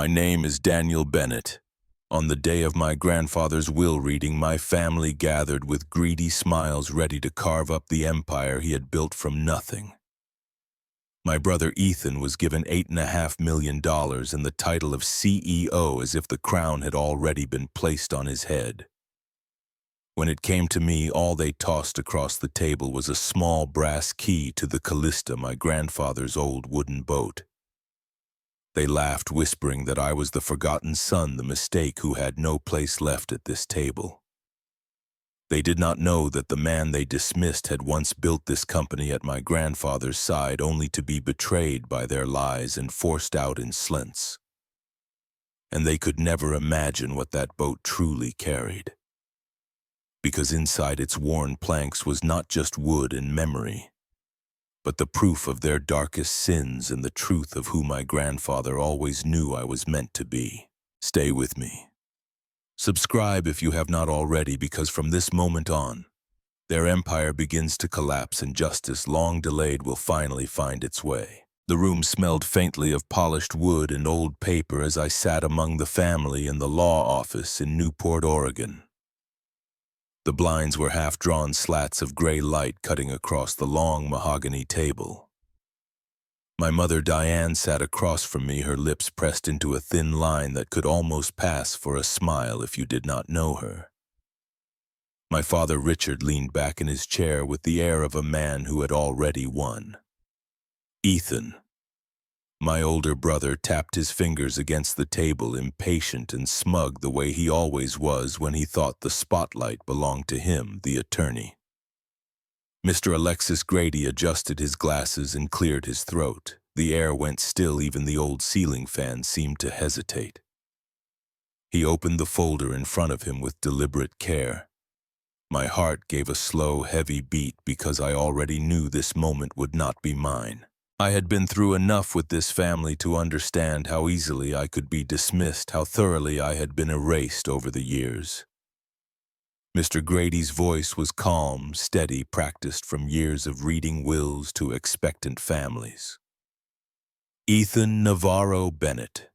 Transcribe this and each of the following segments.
My name is Daniel Bennett. On the day of my grandfather's will reading, my family gathered with greedy smiles ready to carve up the empire he had built from nothing. My brother Ethan was given $8.5 million and the title of CEO as if the crown had already been placed on his head. When it came to me, all they tossed across the table was a small brass key to the Callista, my grandfather's old wooden boat. They laughed, whispering that I was the forgotten son, the mistake who had no place left at this table. They did not know that the man they dismissed had once built this company at my grandfather's side, only to be betrayed by their lies and forced out in slints. And they could never imagine what that boat truly carried. Because inside its worn planks was not just wood and memory, but the proof of their darkest sins and the truth of who my grandfather always knew I was meant to be. Stay with me. Subscribe if you have not already, because from this moment on, their empire begins to collapse and justice, long delayed, will finally find its way. The room smelled faintly of polished wood and old paper as I sat among the family in the law office in Newport, Oregon. The blinds were half-drawn slats of gray light cutting across the long mahogany table. My mother Diane sat across from me, her lips pressed into a thin line that could almost pass for a smile if you did not know her. My father Richard leaned back in his chair with the air of a man who had already won. Ethan, my older brother, tapped his fingers against the table, impatient and smug the way he always was when he thought the spotlight belonged to him, the attorney. Mr. Alexis Grady adjusted his glasses and cleared his throat. The air went still, even the old ceiling fan seemed to hesitate. He opened the folder in front of him with deliberate care. My heart gave a slow, heavy beat because I already knew this moment would not be mine. I had been through enough with this family to understand how easily I could be dismissed, how thoroughly I had been erased over the years. Mr. Grady's voice was calm, steady, practiced from years of reading wills to expectant families. Ethan Navarro Bennett,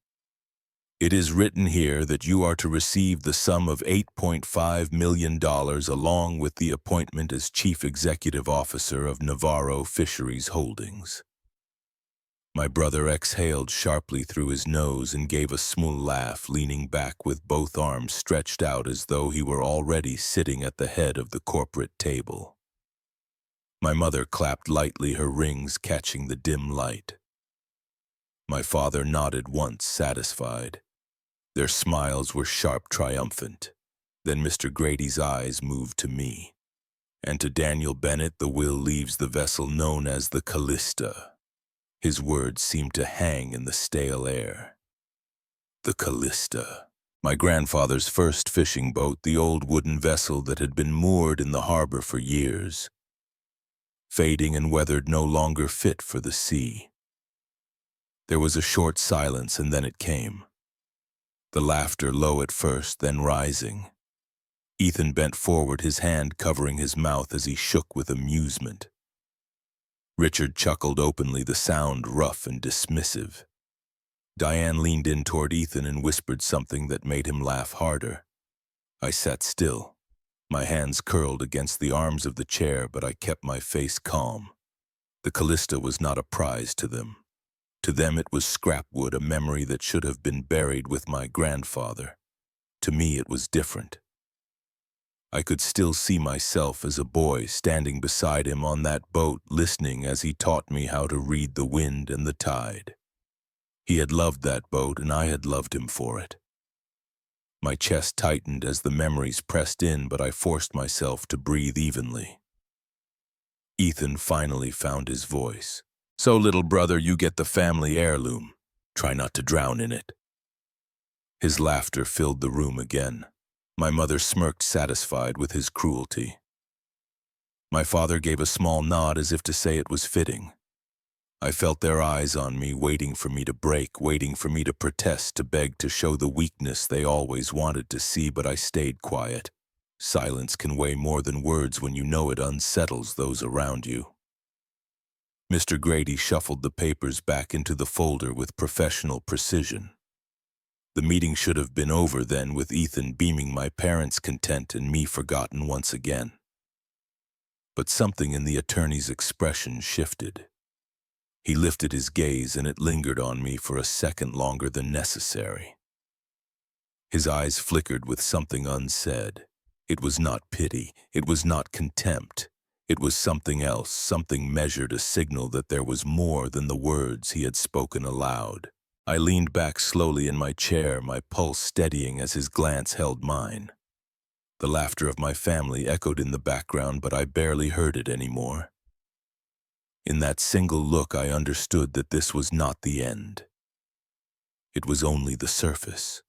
it is written here that you are to receive the sum of $8.5 million along with the appointment as Chief Executive Officer of Navarro Fisheries Holdings. My brother exhaled sharply through his nose and gave a small laugh, leaning back with both arms stretched out as though he were already sitting at the head of the corporate table. My mother clapped lightly, her rings catching the dim light. My father nodded once, satisfied. Their smiles were sharp, triumphant. Then Mr. Grady's eyes moved to me. And to Daniel Bennett, the will leaves the vessel known as the Callista. His words seemed to hang in the stale air. The Callista, my grandfather's first fishing boat, the old wooden vessel that had been moored in the harbor for years, fading and weathered, no longer fit for the sea. There was a short silence, and then it came. The laughter low at first, then rising. Ethan bent forward, his hand covering his mouth as he shook with amusement. Richard chuckled openly, the sound rough and dismissive. Diane leaned in toward Ethan and whispered something that made him laugh harder. I sat still, my hands curled against the arms of the chair, but I kept my face calm. The Callista was not a prize to them. To them it was scrap wood, a memory that should have been buried with my grandfather. To me it was different. I could still see myself as a boy standing beside him on that boat, listening as he taught me how to read the wind and the tide. He had loved that boat, and I had loved him for it. My chest tightened as the memories pressed in, but I forced myself to breathe evenly. Ethan finally found his voice. So, little brother, you get the family heirloom. Try not to drown in it. His laughter filled the room again. My mother smirked, satisfied with his cruelty. My father gave a small nod as if to say it was fitting. I felt their eyes on me, waiting for me to break, waiting for me to protest, to beg, to show the weakness they always wanted to see, but I stayed quiet. Silence can weigh more than words when you know it unsettles those around you. Mr. Grady shuffled the papers back into the folder with professional precision. The meeting should have been over then, with Ethan beaming, my parents content, and me forgotten once again. But something in the attorney's expression shifted. He lifted his gaze, and it lingered on me for a second longer than necessary. His eyes flickered with something unsaid. It was not pity, it was not contempt. It was something else, something measured, a signal that there was more than the words he had spoken aloud. I leaned back slowly in my chair, my pulse steadying as his glance held mine. The laughter of my family echoed in the background, but I barely heard it anymore. In that single look, I understood that this was not the end. It was only the surface.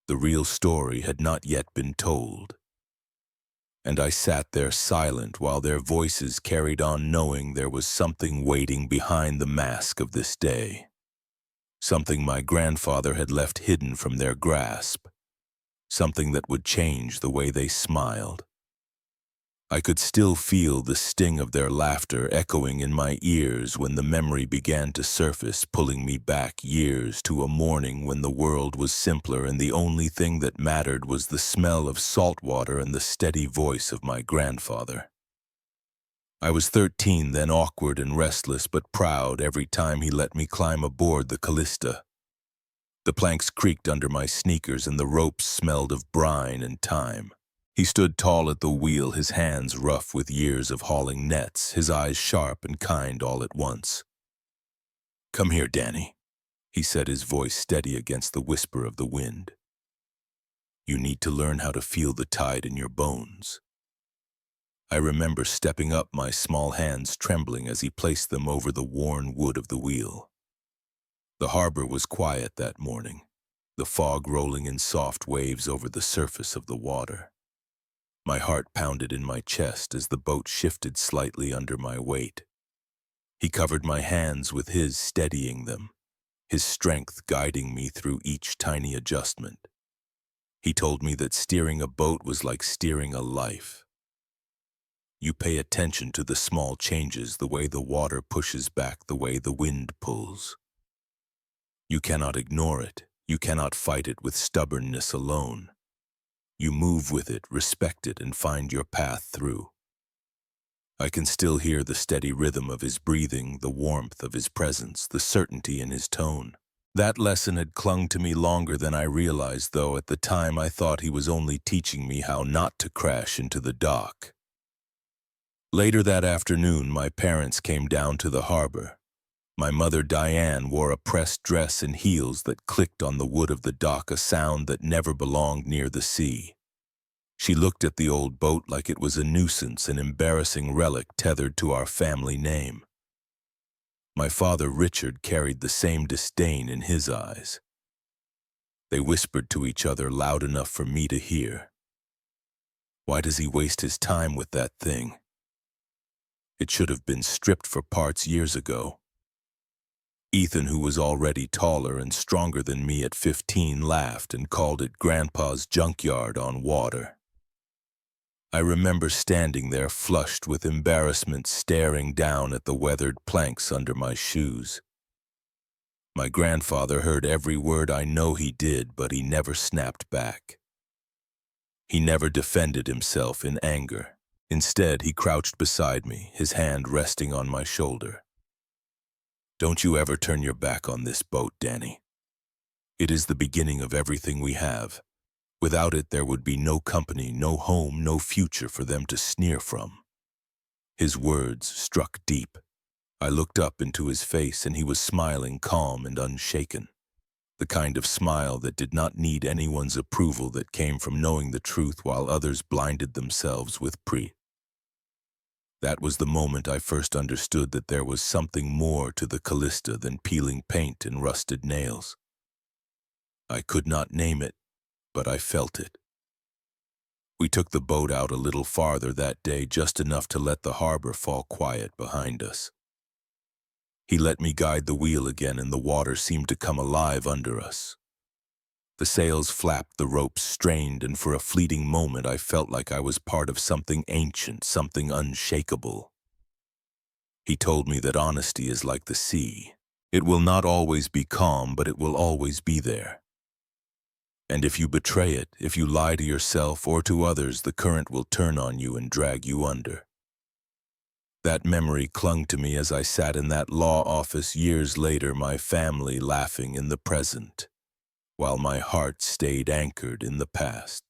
The real story had not yet been told. And I sat there silent while their voices carried on, knowing there was something waiting behind the mask of this day. Something my grandfather had left hidden from their grasp. Something that would change the way they smiled. I could still feel the sting of their laughter echoing in my ears when the memory began to surface, pulling me back years to a morning when the world was simpler and the only thing that mattered was the smell of salt water and the steady voice of my grandfather. I was 13 then, awkward and restless but proud every time he let me climb aboard the Callista. The planks creaked under my sneakers and the ropes smelled of brine and thyme. He stood tall at the wheel, his hands rough with years of hauling nets, his eyes sharp and kind all at once. "Come here, Danny," he said, his voice steady against the whisper of the wind. "You need to learn how to feel the tide in your bones." I remember stepping up, my small hands trembling as he placed them over the worn wood of the wheel. The harbor was quiet that morning, the fog rolling in soft waves over the surface of the water. My heart pounded in my chest as the boat shifted slightly under my weight. He covered my hands with his, steadying them, his strength guiding me through each tiny adjustment. He told me that steering a boat was like steering a life. You pay attention to the small changes, the way the water pushes back, the way the wind pulls. You cannot ignore it. You cannot fight it with stubbornness alone. You move with it, respect it, and find your path through. I can still hear the steady rhythm of his breathing, the warmth of his presence, the certainty in his tone. That lesson had clung to me longer than I realized, though at the time I thought he was only teaching me how not to crash into the dock. Later that afternoon, my parents came down to the harbor. My mother, Diane, wore a pressed dress and heels that clicked on the wood of the dock, a sound that never belonged near the sea. She looked at the old boat like it was a nuisance, an embarrassing relic tethered to our family name. My father, Richard, carried the same disdain in his eyes. They whispered to each other loud enough for me to hear. Why does he waste his time with that thing? It should have been stripped for parts years ago. Ethan, who was already taller and stronger than me at 15, laughed and called it Grandpa's junkyard on water. I remember standing there flushed with embarrassment, staring down at the weathered planks under my shoes. My grandfather heard every word, I know he did, but he never snapped back. He never defended himself in anger. Instead, he crouched beside me, his hand resting on my shoulder. "Don't you ever turn your back on this boat, Danny. It is the beginning of everything we have. Without it, there would be no company, no home, no future for them to sneer from." His words struck deep. I looked up into his face, and he was smiling, calm and unshaken. The kind of smile that did not need anyone's approval, that came from knowing the truth while others blinded themselves with pride. That was the moment I first understood that there was something more to the Callista than peeling paint and rusted nails. I could not name it, but I felt it. We took the boat out a little farther that day, just enough to let the harbor fall quiet behind us. He let me guide the wheel again, and the water seemed to come alive under us. The sails flapped, the ropes strained, and for a fleeting moment I felt like I was part of something ancient, something unshakable. He told me that honesty is like the sea. It will not always be calm, but it will always be there. And if you betray it, if you lie to yourself or to others, the current will turn on you and drag you under. That memory clung to me as I sat in that law office years later, my family laughing in the present, while my heart stayed anchored in the past.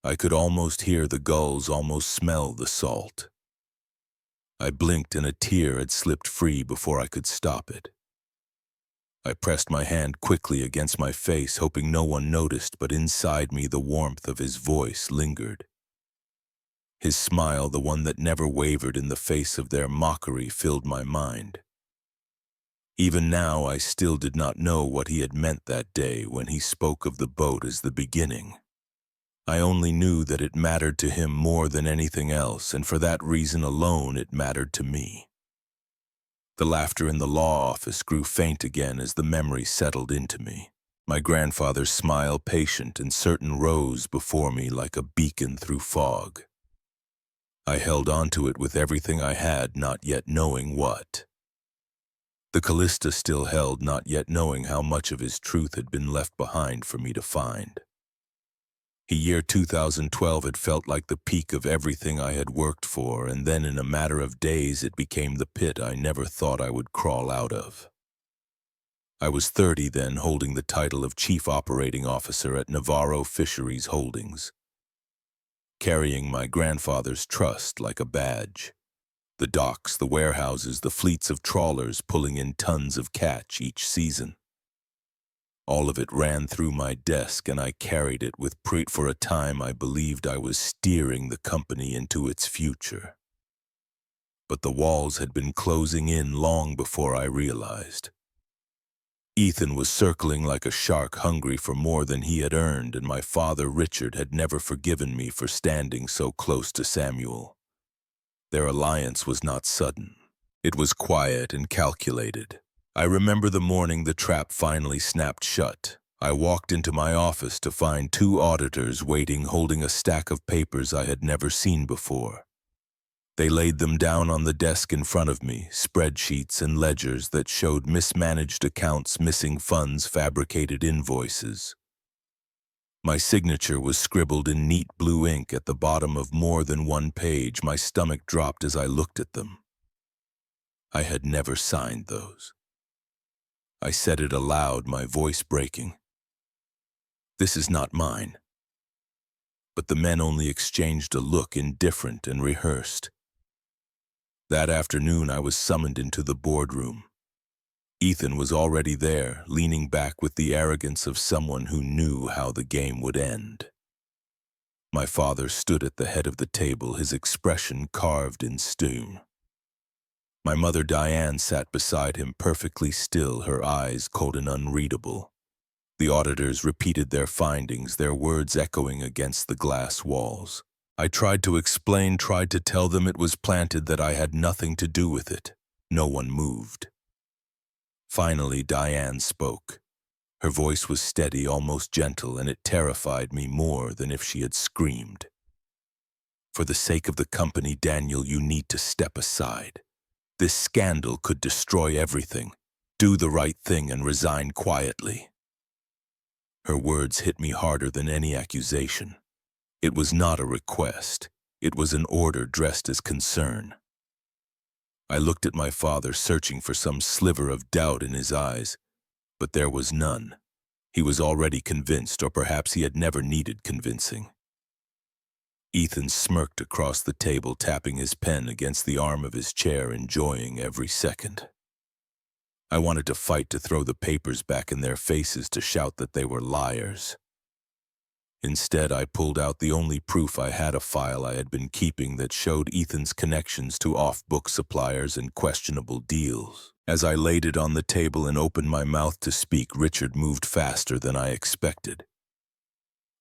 I could almost hear the gulls, almost smell the salt. I blinked and a tear had slipped free before I could stop it. I pressed my hand quickly against my face, hoping no one noticed, but inside me the warmth of his voice lingered. His smile, the one that never wavered in the face of their mockery, filled my mind. Even now I still did not know what he had meant that day when he spoke of the boat as the beginning. I only knew that it mattered to him more than anything else, and for that reason alone it mattered to me. The laughter in the law office grew faint again as the memory settled into me. My grandfather's smile, patient and certain, rose before me like a beacon through fog. I held on to it with everything I had, not yet knowing what. The Callista still held, not yet knowing how much of his truth had been left behind for me to find. The year 2012 had felt like the peak of everything I had worked for, and then in a matter of days it became the pit I never thought I would crawl out of. I was 30 then, holding the title of Chief Operating Officer at Navarro Fisheries Holdings, carrying my grandfather's trust like a badge. The docks, the warehouses, the fleets of trawlers pulling in tons of catch each season. All of it ran through my desk, and I carried it with pride. For a time I believed I was steering the company into its future. But the walls had been closing in long before I realized. Ethan was circling like a shark, hungry for more than he had earned, and my father Richard had never forgiven me for standing so close to Samuel. Their alliance was not sudden. It was quiet and calculated. I remember the morning the trap finally snapped shut. I walked into my office to find 2 auditors waiting, holding a stack of papers I had never seen before. They laid them down on the desk in front of me, spreadsheets and ledgers that showed mismanaged accounts, missing funds, fabricated invoices. My signature was scribbled in neat blue ink at the bottom of more than one page. My stomach dropped as I looked at them. I had never signed those. I said it aloud, my voice breaking. "This is not mine." But the men only exchanged a look, indifferent and rehearsed. That afternoon I was summoned into the boardroom. Ethan was already there, leaning back with the arrogance of someone who knew how the game would end. My father stood at the head of the table, his expression carved in stone. My mother Diane sat beside him, perfectly still, her eyes cold and unreadable. The auditors repeated their findings, their words echoing against the glass walls. I tried to explain, tried to tell them it was planted, that I had nothing to do with it. No one moved. Finally, Diane spoke. Her voice was steady, almost gentle, and it terrified me more than if she had screamed. "For the sake of the company, Daniel, you need to step aside. This scandal could destroy everything. Do the right thing and resign quietly." Her words hit me harder than any accusation. It was not a request. It was an order dressed as concern. I looked at my father, searching for some sliver of doubt in his eyes, but there was none. He was already convinced, or perhaps he had never needed convincing. Ethan smirked across the table, tapping his pen against the arm of his chair, enjoying every second. I wanted to fight, to throw the papers back in their faces, to shout that they were liars. Instead, I pulled out the only proof I had, a file I had been keeping that showed Ethan's connections to off-book suppliers and questionable deals. As I laid it on the table and opened my mouth to speak, Richard moved faster than I expected.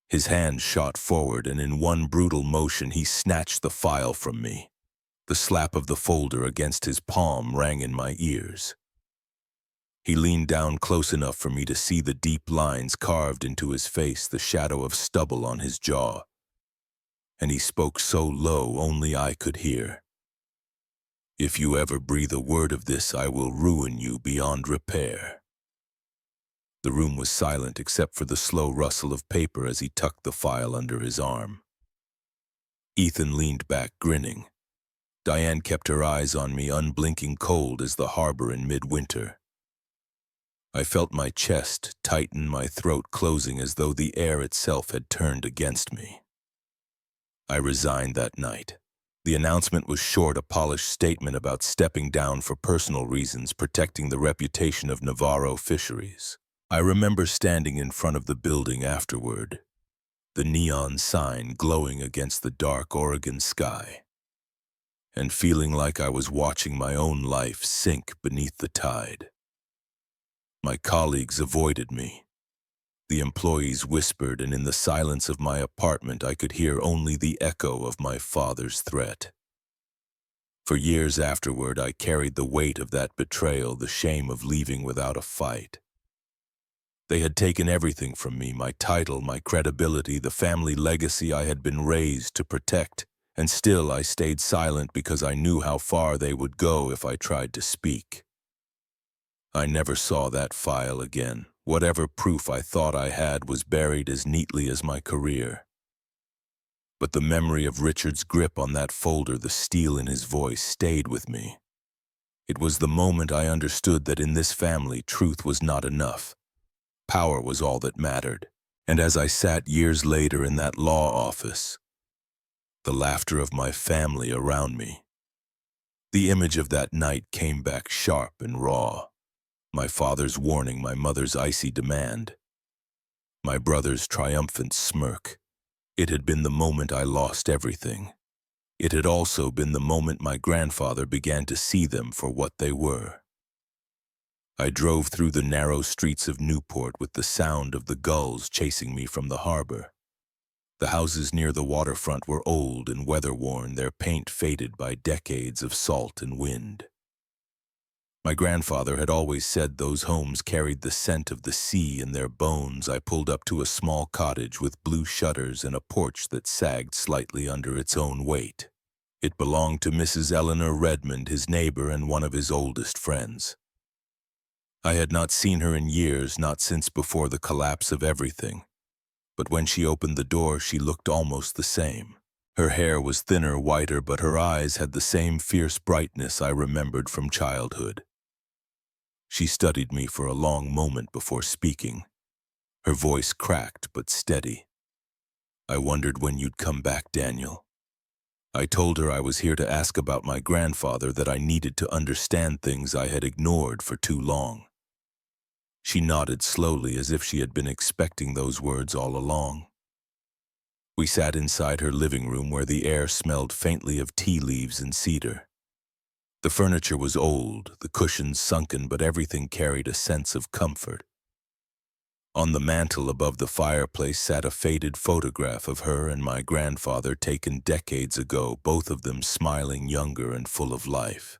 His hand shot forward, and in one brutal motion he snatched the file from me. The slap of the folder against his palm rang in my ears. He leaned down close enough for me to see the deep lines carved into his face, the shadow of stubble on his jaw. And he spoke so low only I could hear. "If you ever breathe a word of this, I will ruin you beyond repair." The room was silent except for the slow rustle of paper as he tucked the file under his arm. Ethan leaned back, grinning. Diane kept her eyes on me, unblinking, cold as the harbor in midwinter. I felt my chest tighten, my throat closing as though the air itself had turned against me. I resigned that night. The announcement was short, a polished statement about stepping down for personal reasons, protecting the reputation of Navarro Fisheries. I remember standing in front of the building afterward, the neon sign glowing against the dark Oregon sky, and feeling like I was watching my own life sink beneath the tide. My colleagues avoided me. The employees whispered, and in the silence of my apartment I could hear only the echo of my father's threat. For years afterward, I carried the weight of that betrayal, the shame of leaving without a fight. They had taken everything from me, my title, my credibility, the family legacy I had been raised to protect, and still I stayed silent because I knew how far they would go if I tried to speak. I never saw that file again. Whatever proof I thought I had was buried as neatly as my career. But the memory of Richard's grip on that folder, the steel in his voice, stayed with me. It was the moment I understood that in this family, truth was not enough. Power was all that mattered. And as I sat years later in that law office, the laughter of my family around me, the image of that night came back sharp and raw. My father's warning, my mother's icy demand, my brother's triumphant smirk. It had been the moment I lost everything. It had also been the moment my grandfather began to see them for what they were. I drove through the narrow streets of Newport with the sound of the gulls chasing me from the harbor. The houses near the waterfront were old and weather-worn, their paint faded by decades of salt and wind. My grandfather had always said those homes carried the scent of the sea in their bones. I pulled up to a small cottage with blue shutters and a porch that sagged slightly under its own weight. It belonged to Mrs. Eleanor Redmond, his neighbor and one of his oldest friends. I had not seen her in years, not since before the collapse of everything. But when she opened the door, she looked almost the same. Her hair was thinner, whiter, but her eyes had the same fierce brightness I remembered from childhood. She studied me for a long moment before speaking. Her voice cracked but steady. "I wondered when you'd come back, Daniel." I told her I was here to ask about my grandfather, that I needed to understand things I had ignored for too long. She nodded slowly as if she had been expecting those words all along. We sat inside her living room where the air smelled faintly of tea leaves and cedar. The furniture was old, the cushions sunken, but everything carried a sense of comfort. On the mantel above the fireplace sat a faded photograph of her and my grandfather taken decades ago, both of them smiling, younger and full of life.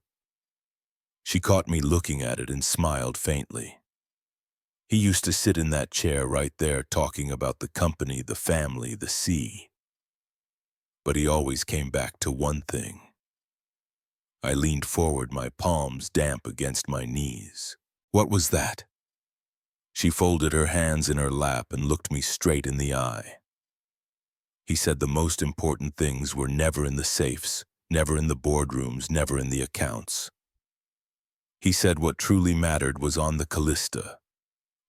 She caught me looking at it and smiled faintly. He used to sit in that chair right there talking about the company, the family, the sea. But he always came back to one thing. I leaned forward, my palms damp against my knees. "What was that?" She folded her hands in her lap and looked me straight in the eye. "He said the most important things were never in the safes, never in the boardrooms, never in the accounts. He said what truly mattered was on the Callista."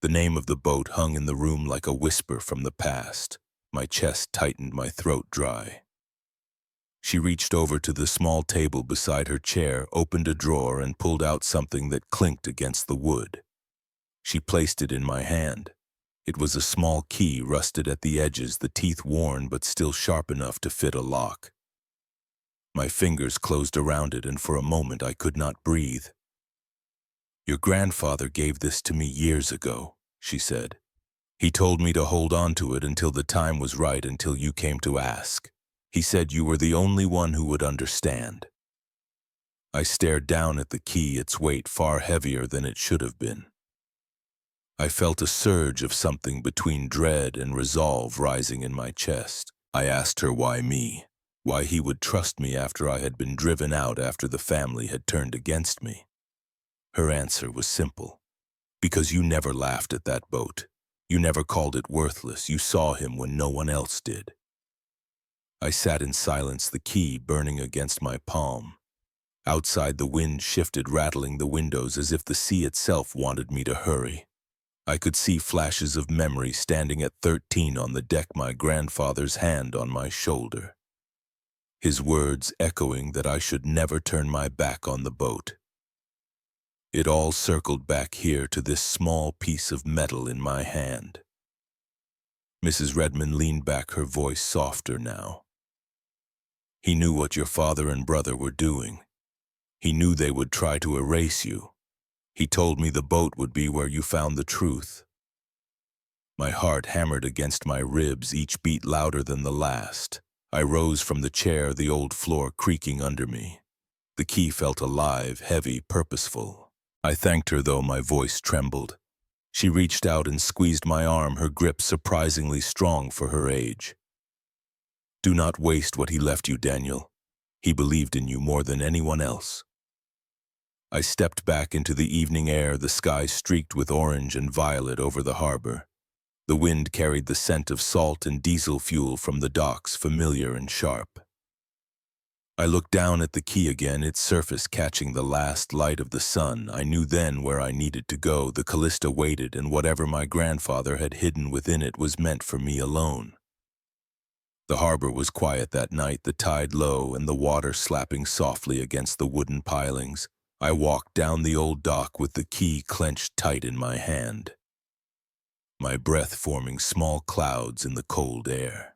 The name of the boat hung in the room like a whisper from the past. My chest tightened, my throat dry. She reached over to the small table beside her chair, opened a drawer, and pulled out something that clinked against the wood. She placed it in my hand. It was a small key, rusted at the edges, the teeth worn but still sharp enough to fit a lock. My fingers closed around it, and for a moment I could not breathe. "Your grandfather gave this to me years ago," she said. "He told me to hold on to it until the time was right, until you came to ask. He said you were the only one who would understand." I stared down at the key, its weight far heavier than it should have been. I felt a surge of something between dread and resolve rising in my chest. I asked her why me, why he would trust me after I had been driven out, after the family had turned against me. Her answer was simple. Because you never laughed at that boat. You never called it worthless. You saw him when no one else did. I sat in silence, the key burning against my palm. Outside, the wind shifted, rattling the windows as if the sea itself wanted me to hurry. I could see flashes of memory standing at 13 on the deck, my grandfather's hand on my shoulder. His words echoing that I should never turn my back on the boat. It all circled back here to this small piece of metal in my hand. Mrs. Redmond leaned back, her voice softer now. He knew what your father and brother were doing. He knew they would try to erase you. He told me the boat would be where you found the truth. My heart hammered against my ribs, each beat louder than the last. I rose from the chair, the old floor creaking under me. The key felt alive, heavy, purposeful. I thanked her, though my voice trembled. She reached out and squeezed my arm, her grip surprisingly strong for her age. Do not waste what he left you, Daniel. He believed in you more than anyone else. I stepped back into the evening air, the sky streaked with orange and violet over the harbor. The wind carried the scent of salt and diesel fuel from the docks, familiar and sharp. I looked down at the key again, its surface catching the last light of the sun. I knew then where I needed to go. The Callista waited, and whatever my grandfather had hidden within it was meant for me alone. The harbor was quiet that night, the tide low and the water slapping softly against the wooden pilings. I walked down the old dock with the key clenched tight in my hand, my breath forming small clouds in the cold air.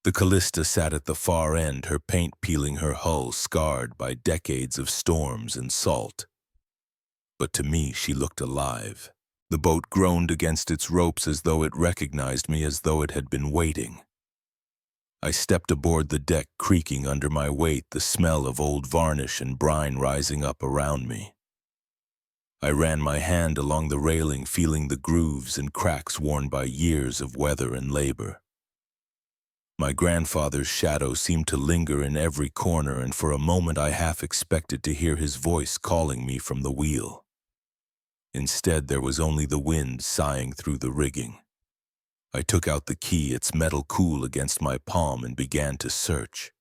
The Callista sat at the far end, her paint peeling, her hull scarred by decades of storms and salt. But to me, she looked alive. The boat groaned against its ropes as though it recognized me, as though it had been waiting. I stepped aboard the deck, creaking under my weight, the smell of old varnish and brine rising up around me. I ran my hand along the railing, feeling the grooves and cracks worn by years of weather and labor. My grandfather's shadow seemed to linger in every corner, and for a moment I half expected to hear his voice calling me from the wheel. Instead, there was only the wind sighing through the rigging. I took out the key, its metal cool against my palm, and began to search.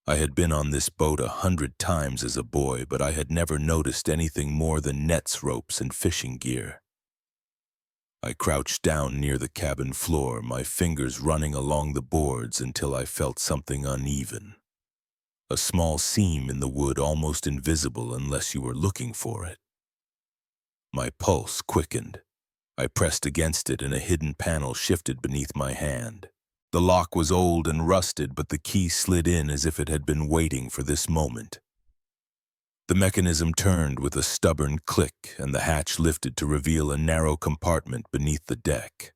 I had been on this boat 100 times as a boy, but I had never noticed anything more than nets, ropes, and fishing gear. I crouched down near the cabin floor, my fingers running along the boards until I felt something uneven. A small seam in the wood, almost invisible unless you were looking for it. My pulse quickened. I pressed against it, and a hidden panel shifted beneath my hand. The lock was old and rusted, but the key slid in as if it had been waiting for this moment. The mechanism turned with a stubborn click, and the hatch lifted to reveal a narrow compartment beneath the deck.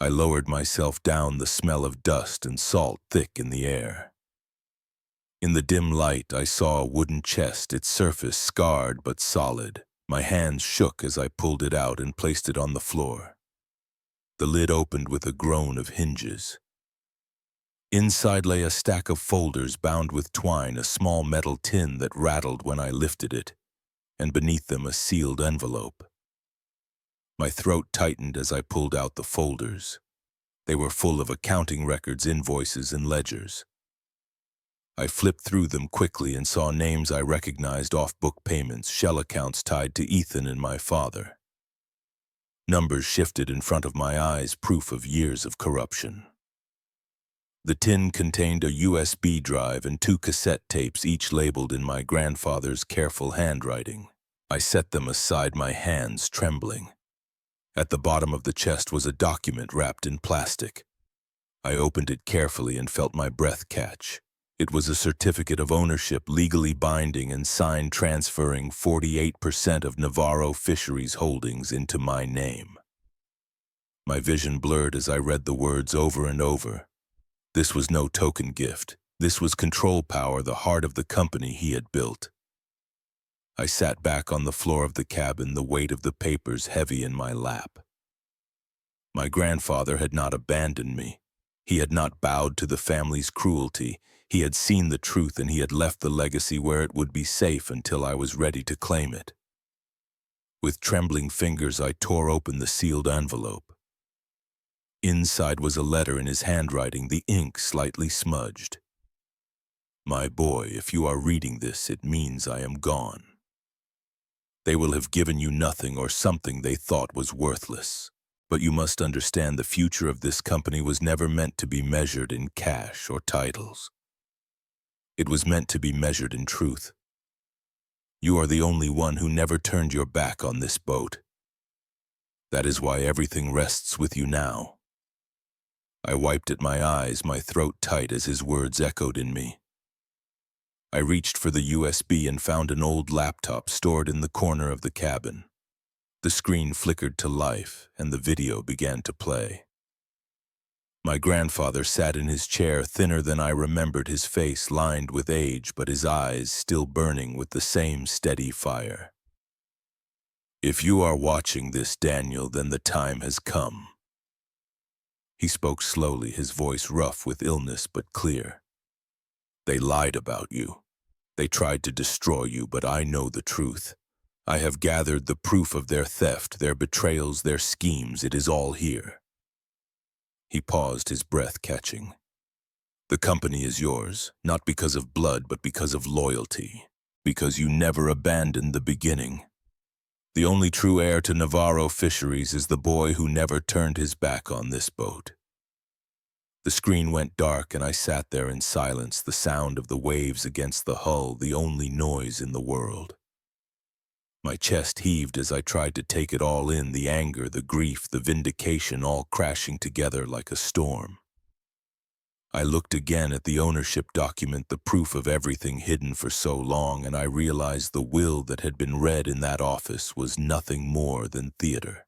I lowered myself down, the smell of dust and salt thick in the air. In the dim light, I saw a wooden chest, its surface scarred but solid. My hands shook as I pulled it out and placed it on the floor. The lid opened with a groan of hinges. Inside lay a stack of folders bound with twine, a small metal tin that rattled when I lifted it, and beneath them a sealed envelope. My throat tightened as I pulled out the folders. They were full of accounting records, invoices, and ledgers. I flipped through them quickly and saw names I recognized, off-book payments, shell accounts tied to Ethan and my father. Numbers shifted in front of my eyes, proof of years of corruption. The tin contained a USB drive and 2 cassette tapes, each labeled in my grandfather's careful handwriting. I set them aside, my hands trembling. At the bottom of the chest was a document wrapped in plastic. I opened it carefully and felt my breath catch. It was a certificate of ownership, legally binding and signed, transferring 48% of Navarro Fisheries Holdings into my name. My vision blurred as I read the words over and over. This was no token gift. This was control power, the heart of the company he had built. I sat back on the floor of the cabin, the weight of the papers heavy in my lap. My grandfather had not abandoned me. He had not bowed to the family's cruelty. He had seen the truth, and he had left the legacy where it would be safe until I was ready to claim it. With trembling fingers, I tore open the sealed envelope. Inside was a letter in his handwriting, the ink slightly smudged. "My boy, if you are reading this, it means I am gone. They will have given you nothing or something they thought was worthless. But you must understand the future of this company was never meant to be measured in cash or titles. It was meant to be measured in truth. You are the only one who never turned your back on this boat. That is why everything rests with you now." I wiped at my eyes, my throat tight as his words echoed in me. I reached for the USB and found an old laptop stored in the corner of the cabin. The screen flickered to life, and the video began to play. My grandfather sat in his chair, thinner than I remembered, his face lined with age, but his eyes still burning with the same steady fire. "If you are watching this, Daniel, then the time has come." He spoke slowly, his voice rough with illness but clear. "They lied about you. They tried to destroy you, but I know the truth. I have gathered the proof of their theft, their betrayals, their schemes. It is all here." He paused, his breath catching. "The company is yours, not because of blood, but because of loyalty, because you never abandoned the beginning. The only true heir to Navarro Fisheries is the boy who never turned his back on this boat." The screen went dark and I sat there in silence, the sound of the waves against the hull, the only noise in the world. My chest heaved as I tried to take it all in, the anger, the grief, the vindication, all crashing together like a storm. I looked again at the ownership document, the proof of everything hidden for so long, and I realized the will that had been read in that office was nothing more than theater.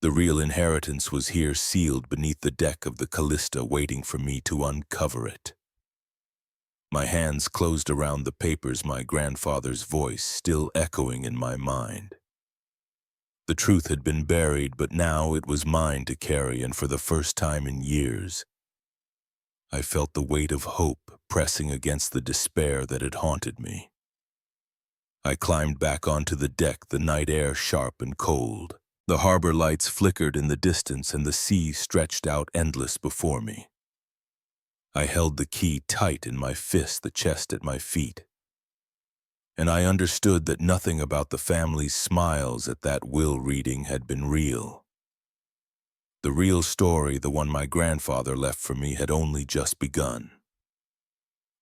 The real inheritance was here, sealed beneath the deck of the Callista, waiting for me to uncover it. My hands closed around the papers, my grandfather's voice still echoing in my mind. The truth had been buried, but now it was mine to carry, and for the first time in years, I felt the weight of hope pressing against the despair that had haunted me. I climbed back onto the deck, the night air sharp and cold. The harbor lights flickered in the distance and the sea stretched out endless before me. I held the key tight in my fist, the chest at my feet. And I understood that nothing about the family's smiles at that will reading had been real. The real story, the one my grandfather left for me, had only just begun.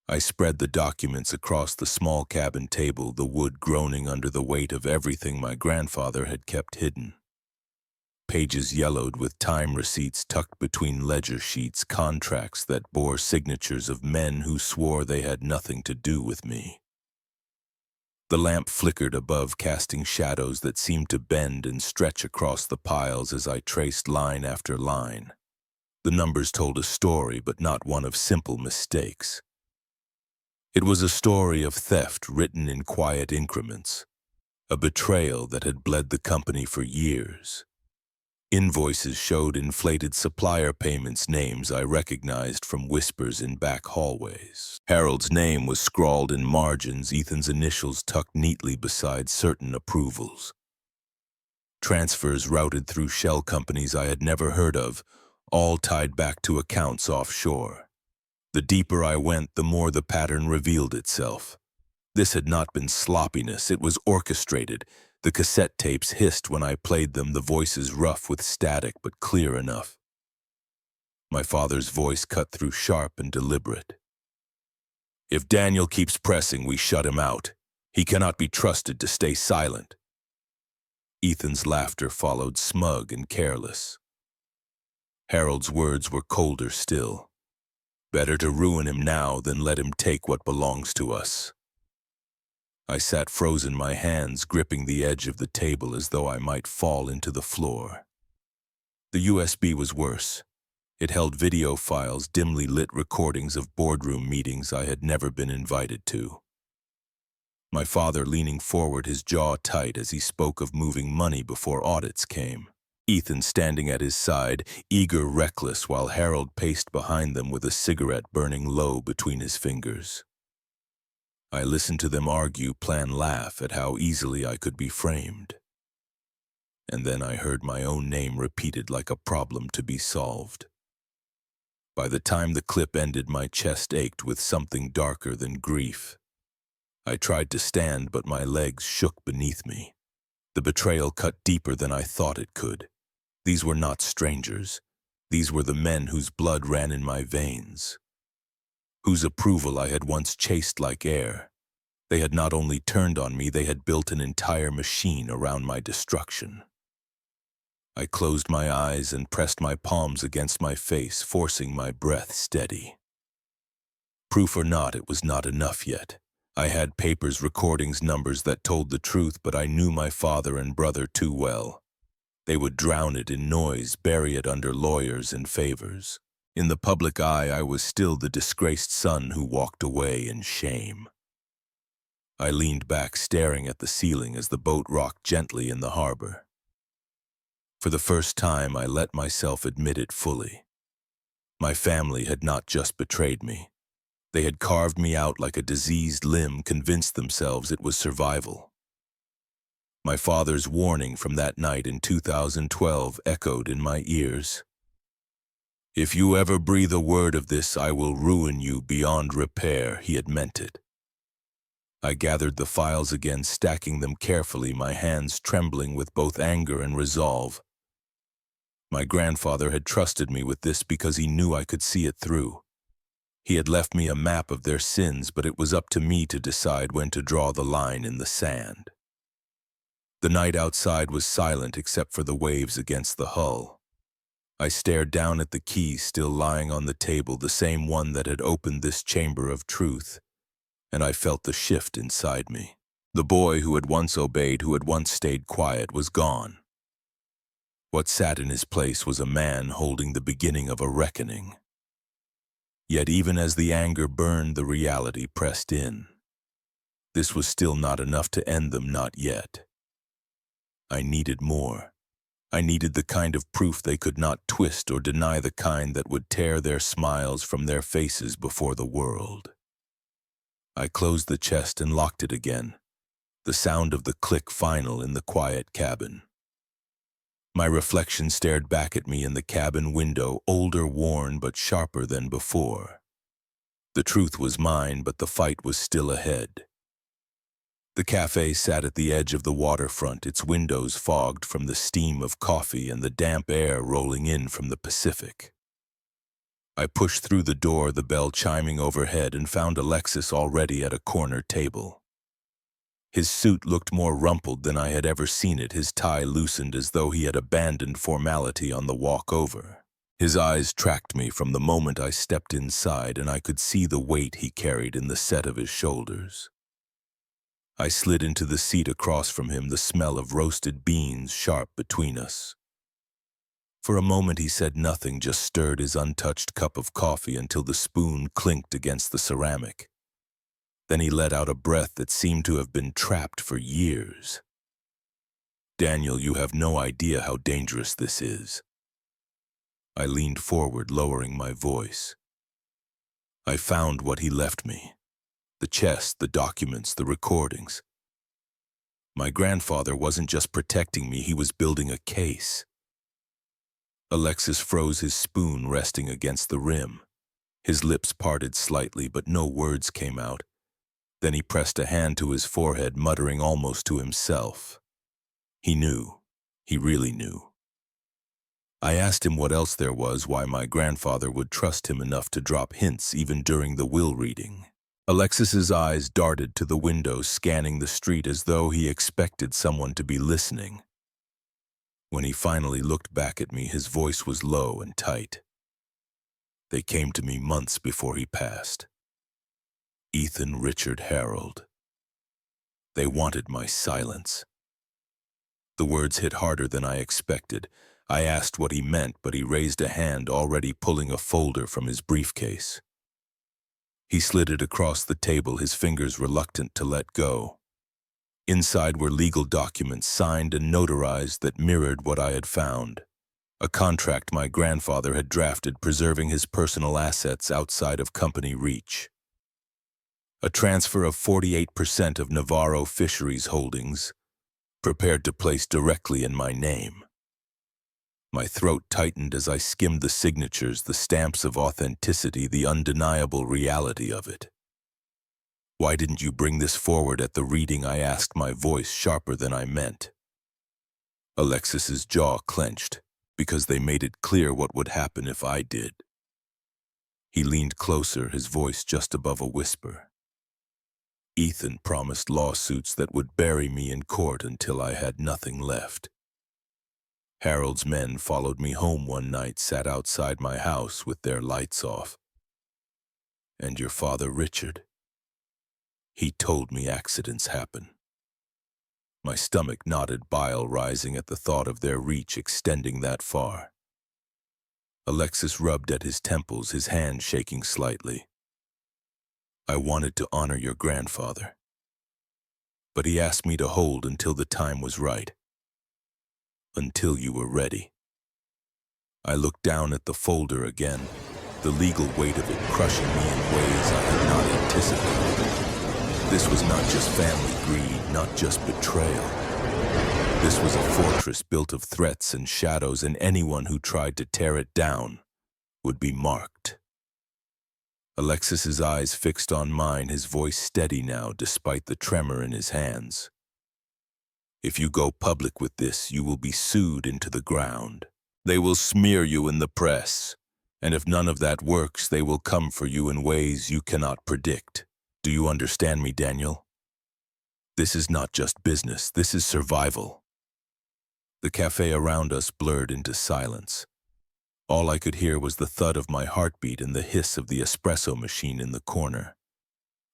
I spread the documents across the small cabin table, the wood groaning under the weight of everything my grandfather had kept hidden. Pages yellowed with time receipts tucked between ledger sheets, contracts that bore signatures of men who swore they had nothing to do with me. The lamp flickered above, casting shadows that seemed to bend and stretch across the piles as I traced line after line. The numbers told a story, but not one of simple mistakes. It was a story of theft written in quiet increments, a betrayal that had bled the company for years. Invoices showed inflated supplier payments, names I recognized from whispers in back hallways. Harold's name was scrawled in margins, Ethan's initials tucked neatly beside certain approvals. Transfers routed through shell companies I had never heard of, all tied back to accounts offshore. The deeper I went, the more the pattern revealed itself. This had not been sloppiness, it was orchestrated. The cassette tapes hissed when I played them, the voices rough with static but clear enough. My father's voice cut through, sharp and deliberate. "If Daniel keeps pressing, we shut him out. He cannot be trusted to stay silent." Ethan's laughter followed, smug and careless. Harold's words were colder still. "Better to ruin him now than let him take what belongs to us." I sat frozen, my hands gripping the edge of the table as though I might fall into the floor. The USB was worse. It held video files, dimly lit recordings of boardroom meetings I had never been invited to. My father leaning forward, his jaw tight as he spoke of moving money before audits came. Ethan standing at his side, eager, reckless, while Harold paced behind them with a cigarette burning low between his fingers. I listened to them argue, plan, laugh at how easily I could be framed. And then I heard my own name repeated like a problem to be solved. By the time the clip ended, my chest ached with something darker than grief. I tried to stand, but my legs shook beneath me. The betrayal cut deeper than I thought it could. These were not strangers. These were the men whose blood ran in my veins, whose approval I had once chased like air. They had not only turned on me, they had built an entire machine around my destruction. I closed my eyes and pressed my palms against my face, forcing my breath steady. Proof or not, it was not enough yet. I had papers, recordings, numbers that told the truth, but I knew my father and brother too well. They would drown it in noise, bury it under lawyers and favors. In the public eye, I was still the disgraced son who walked away in shame. I leaned back, staring at the ceiling as the boat rocked gently in the harbor. For the first time, I let myself admit it fully. My family had not just betrayed me. They had carved me out like a diseased limb, convinced themselves it was survival. My father's warning from that night in 2012 echoed in my ears. "If you ever breathe a word of this, I will ruin you beyond repair," he had meant it. I gathered the files again, stacking them carefully, my hands trembling with both anger and resolve. My grandfather had trusted me with this because he knew I could see it through. He had left me a map of their sins, but it was up to me to decide when to draw the line in the sand. The night outside was silent except for the waves against the hull. I stared down at the key still lying on the table, the same one that had opened this chamber of truth, and I felt the shift inside me. The boy who had once obeyed, who had once stayed quiet, was gone. What sat in his place was a man holding the beginning of a reckoning. Yet even as the anger burned, the reality pressed in. This was still not enough to end them, not yet. I needed more. I needed the kind of proof they could not twist or deny, the kind that would tear their smiles from their faces before the world. I closed the chest and locked it again, the sound of the click final in the quiet cabin. My reflection stared back at me in the cabin window, older, worn, but sharper than before. The truth was mine, but the fight was still ahead. The cafe sat at the edge of the waterfront, its windows fogged from the steam of coffee and the damp air rolling in from the Pacific. I pushed through the door, the bell chiming overhead, and found Alexis already at a corner table. His suit looked more rumpled than I had ever seen it, his tie loosened as though he had abandoned formality on the walk over. His eyes tracked me from the moment I stepped inside, and I could see the weight he carried in the set of his shoulders. I slid into the seat across from him, the smell of roasted beans sharp between us. For a moment he said nothing, just stirred his untouched cup of coffee until the spoon clinked against the ceramic. Then he let out a breath that seemed to have been trapped for years. "Daniel, you have no idea how dangerous this is." I leaned forward, lowering my voice. I found what he left me. The chest, the documents, the recordings. My grandfather wasn't just protecting me, he was building a case. Alexis froze, his spoon resting against the rim. His lips parted slightly, but no words came out. Then he pressed a hand to his forehead, muttering almost to himself. He knew. He really knew. I asked him what else there was, why my grandfather would trust him enough to drop hints even during the will reading. Alexis's eyes darted to the window, scanning the street as though he expected someone to be listening. When he finally looked back at me, his voice was low and tight. "They came to me months before he passed. Ethan, Richard, Harold. They wanted my silence." The words hit harder than I expected. I asked what he meant, but he raised a hand, already pulling a folder from his briefcase. He slid it across the table, his fingers reluctant to let go. Inside were legal documents, signed and notarized, that mirrored what I had found. A contract my grandfather had drafted, preserving his personal assets outside of company reach. A transfer of 48% of Navarro Fisheries holdings, prepared to place directly in my name. My throat tightened as I skimmed the signatures, the stamps of authenticity, the undeniable reality of it. "Why didn't you bring this forward at the reading?" I asked, my voice sharper than I meant. Alexis's jaw clenched, because they made it clear what would happen if I did. He leaned closer, his voice just above a whisper. Ethan promised lawsuits that would bury me in court until I had nothing left. Harold's men followed me home one night, sat outside my house with their lights off. "And your father, Richard?" "He told me accidents happen." My stomach knotted, bile rising at the thought of their reach extending that far. Alexis rubbed at his temples, his hand shaking slightly. "I wanted to honor your grandfather, but he asked me to hold until the time was right. Until you were ready." I looked down at the folder again, the legal weight of it crushing me in ways I had not anticipated. This was not just family greed, not just betrayal. This was a fortress built of threats and shadows, and anyone who tried to tear it down would be marked. Alexis's eyes fixed on mine, his voice steady now despite the tremor in his hands. "If you go public with this, you will be sued into the ground. They will smear you in the press. And if none of that works, they will come for you in ways you cannot predict. Do you understand me, Daniel? This is not just business, this is survival." The cafe around us blurred into silence. All I could hear was the thud of my heartbeat and the hiss of the espresso machine in the corner.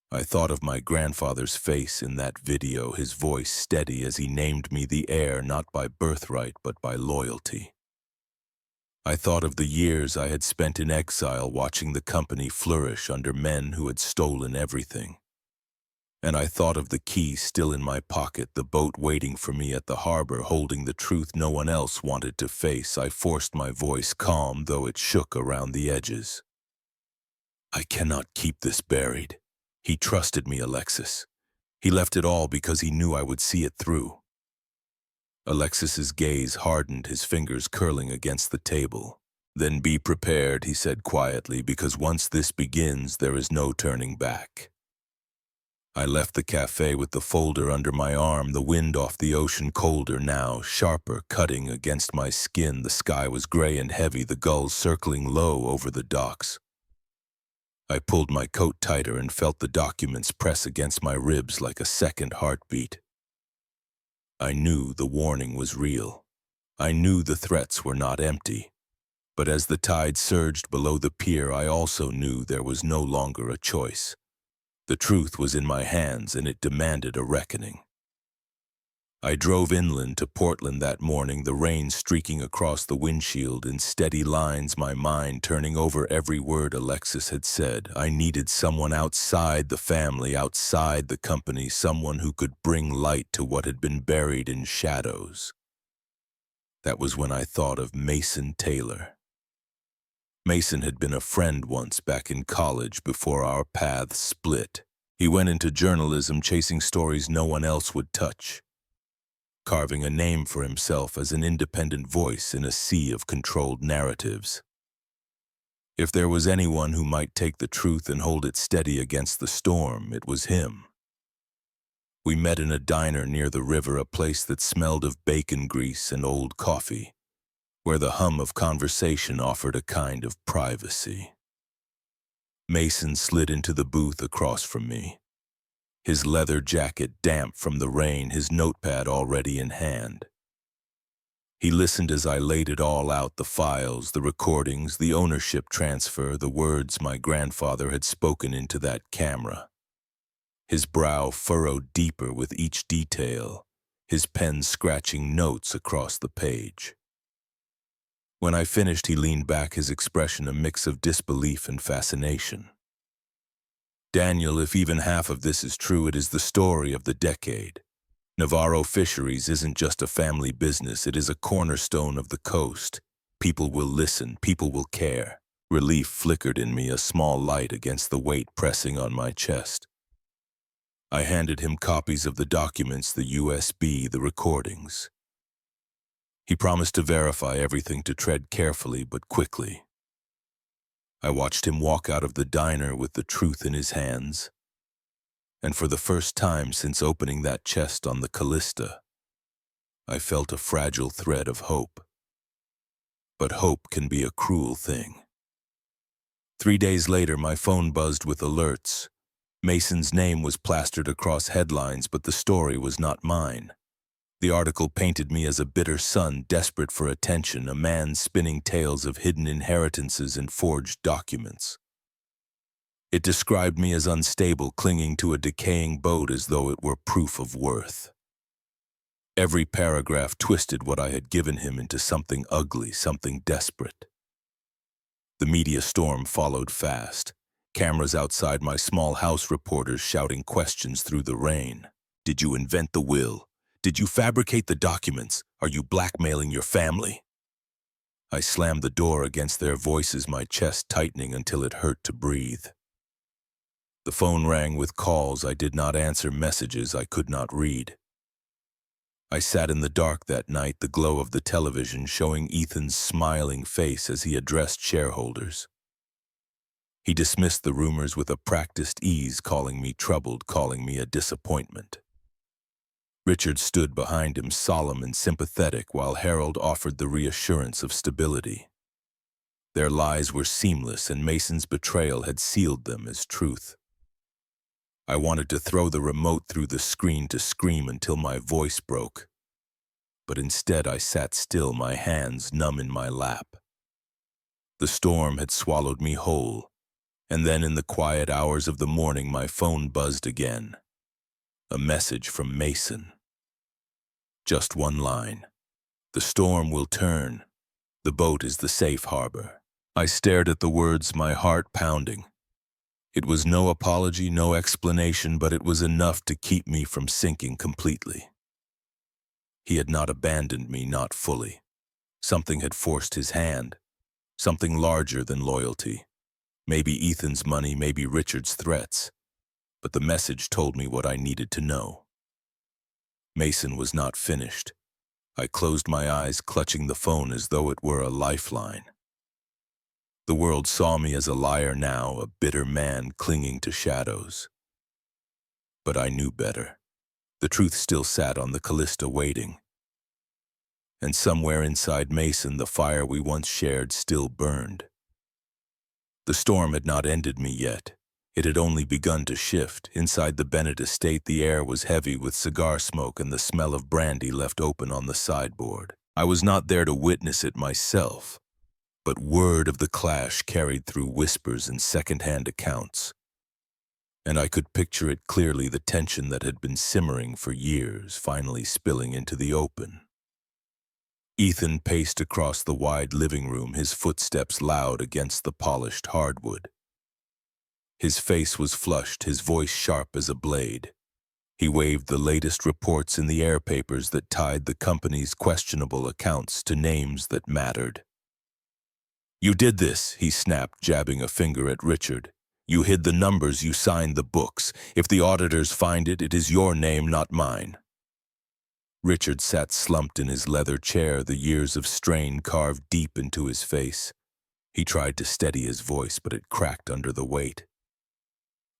I thought of my grandfather's face in that video, his voice steady as he named me the heir not by birthright but by loyalty. I thought of the years I had spent in exile watching the company flourish under men who had stolen everything. And I thought of the key still in my pocket, the boat waiting for me at the harbor, holding the truth no one else wanted to face. I forced my voice, calm though it shook around the edges. "I cannot keep this buried. He trusted me, Alexis. He left it all because he knew I would see it through." Alexis's gaze hardened, his fingers curling against the table. "Then be prepared," he said quietly, "because once this begins, there is no turning back." I left the cafe with the folder under my arm, the wind off the ocean colder now, sharper, cutting against my skin. The sky was gray and heavy, the gulls circling low over the docks. I pulled my coat tighter and felt the documents press against my ribs like a second heartbeat. I knew the warning was real. I knew the threats were not empty. But as the tide surged below the pier, I also knew there was no longer a choice. The truth was in my hands, and it demanded a reckoning. I drove inland to Portland that morning, the rain streaking across the windshield in steady lines, my mind turning over every word Alexis had said. I needed someone outside the family, outside the company, someone who could bring light to what had been buried in shadows. That was when I thought of Mason Taylor. Mason had been a friend once back in college before our paths split. He went into journalism, chasing stories no one else would touch, carving a name for himself as an independent voice in a sea of controlled narratives. If there was anyone who might take the truth and hold it steady against the storm, it was him. We met in a diner near the river, a place that smelled of bacon grease and old coffee, where the hum of conversation offered a kind of privacy. Mason slid into the booth across from me, his leather jacket damp from the rain, his notepad already in hand. He listened as I laid it all out, the files, the recordings, the ownership transfer, the words my grandfather had spoken into that camera. His brow furrowed deeper with each detail, his pen scratching notes across the page. When I finished, he leaned back, his expression a mix of disbelief and fascination. "Daniel, if even half of this is true, it is the story of the decade. Navarro Fisheries isn't just a family business, it is a cornerstone of the coast. People will listen, people will care." Relief flickered in me, a small light against the weight pressing on my chest. I handed him copies of the documents, the USB, the recordings. He promised to verify everything, to tread carefully but quickly. I watched him walk out of the diner with the truth in his hands, and for the first time since opening that chest on the Callista, I felt a fragile thread of hope. But hope can be a cruel thing. 3 days later, my phone buzzed with alerts. Mason's name was plastered across headlines, but the story was not mine. The article painted me as a bitter son, desperate for attention, a man spinning tales of hidden inheritances and forged documents. It described me as unstable, clinging to a decaying boat as though it were proof of worth. Every paragraph twisted what I had given him into something ugly, something desperate. The media storm followed fast. Cameras outside my small house, reporters shouting questions through the rain. Did you invent the will? Did you fabricate the documents? Are you blackmailing your family? I slammed the door against their voices, my chest tightening until it hurt to breathe. The phone rang with calls I did not answer, messages I could not read. I sat in the dark that night, the glow of the television showing Ethan's smiling face as he addressed shareholders. He dismissed the rumors with a practiced ease, calling me troubled, calling me a disappointment. Richard stood behind him, solemn and sympathetic, while Harold offered the reassurance of stability. Their lies were seamless, and Mason's betrayal had sealed them as truth. I wanted to throw the remote through the screen to scream until my voice broke. But instead I sat still, my hands numb in my lap. The storm had swallowed me whole, and then in the quiet hours of the morning my phone buzzed again. A message from Mason. Just one line. The storm will turn. The boat is the safe harbor. I stared at the words, my heart pounding. It was no apology, no explanation, but it was enough to keep me from sinking completely. He had not abandoned me, not fully. Something had forced his hand, something larger than loyalty. Maybe Ethan's money, maybe Richard's threats, but the message told me what I needed to know. Mason was not finished. I closed my eyes, clutching the phone as though it were a lifeline. The world saw me as a liar now, a bitter man clinging to shadows. But I knew better. The truth still sat on the Callista waiting. And somewhere inside Mason, the fire we once shared still burned. The storm had not ended me yet. It had only begun to shift. Inside the Bennett estate, the air was heavy with cigar smoke and the smell of brandy left open on the sideboard. I was not there to witness it myself, but word of the clash carried through whispers and second-hand accounts. And I could picture it clearly, the tension that had been simmering for years, finally spilling into the open. Ethan paced across the wide living room, his footsteps loud against the polished hardwood. His face was flushed, his voice sharp as a blade. He waved the latest reports in the air papers that tied the company's questionable accounts to names that mattered. "You did this," he snapped, jabbing a finger at Richard. "You hid the numbers, you signed the books. If the auditors find it, it is your name, not mine." Richard sat slumped in his leather chair, the years of strain carved deep into his face. He tried to steady his voice, but it cracked under the weight.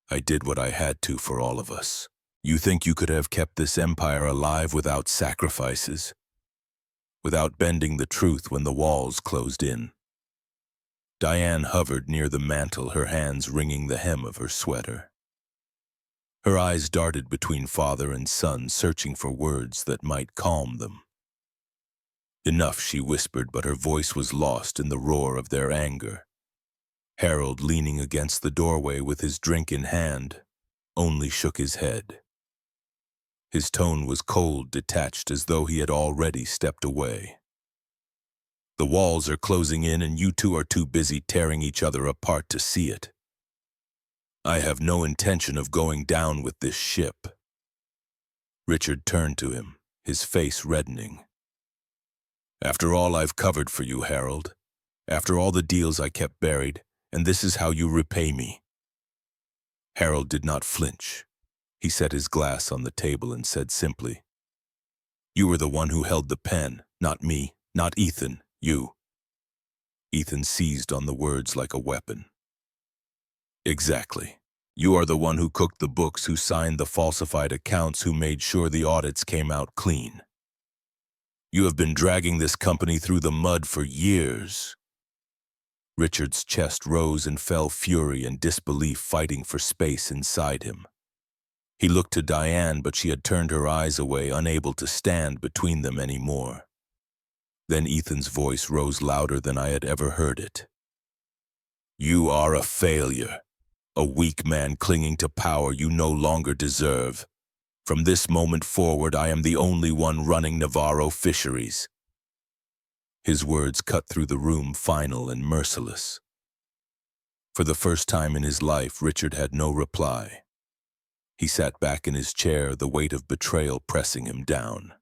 "I did what I had to for all of us. You think you could have kept this empire alive without sacrifices? Without bending the truth when the walls closed in?" Diane hovered near the mantel, her hands wringing the hem of her sweater. Her eyes darted between father and son, searching for words that might calm them. "Enough," she whispered, but her voice was lost in the roar of their anger. Harold, leaning against the doorway with his drink in hand, only shook his head. His tone was cold, detached, as though he had already stepped away. "The walls are closing in, and you two are too busy tearing each other apart to see it. I have no intention of going down with this ship." Richard turned to him, his face reddening. "After all I've covered for you, Harold, after all the deals I kept buried, and this is how you repay me." Harold did not flinch. He set his glass on the table and said simply, "You were the one who held the pen, not me, not Ethan, you." Ethan seized on the words like a weapon. "Exactly. You are the one who cooked the books, who signed the falsified accounts, who made sure the audits came out clean. You have been dragging this company through the mud for years." Richard's chest rose and fell, fury and disbelief fighting for space inside him. He looked to Diane, but she had turned her eyes away, unable to stand between them anymore. Then Ethan's voice rose louder than I had ever heard it. "You are a failure, a weak man clinging to power you no longer deserve. From this moment forward, I am the only one running Navarro Fisheries." His words cut through the room, final and merciless. For the first time in his life, Richard had no reply. He sat back in his chair, the weight of betrayal pressing him down.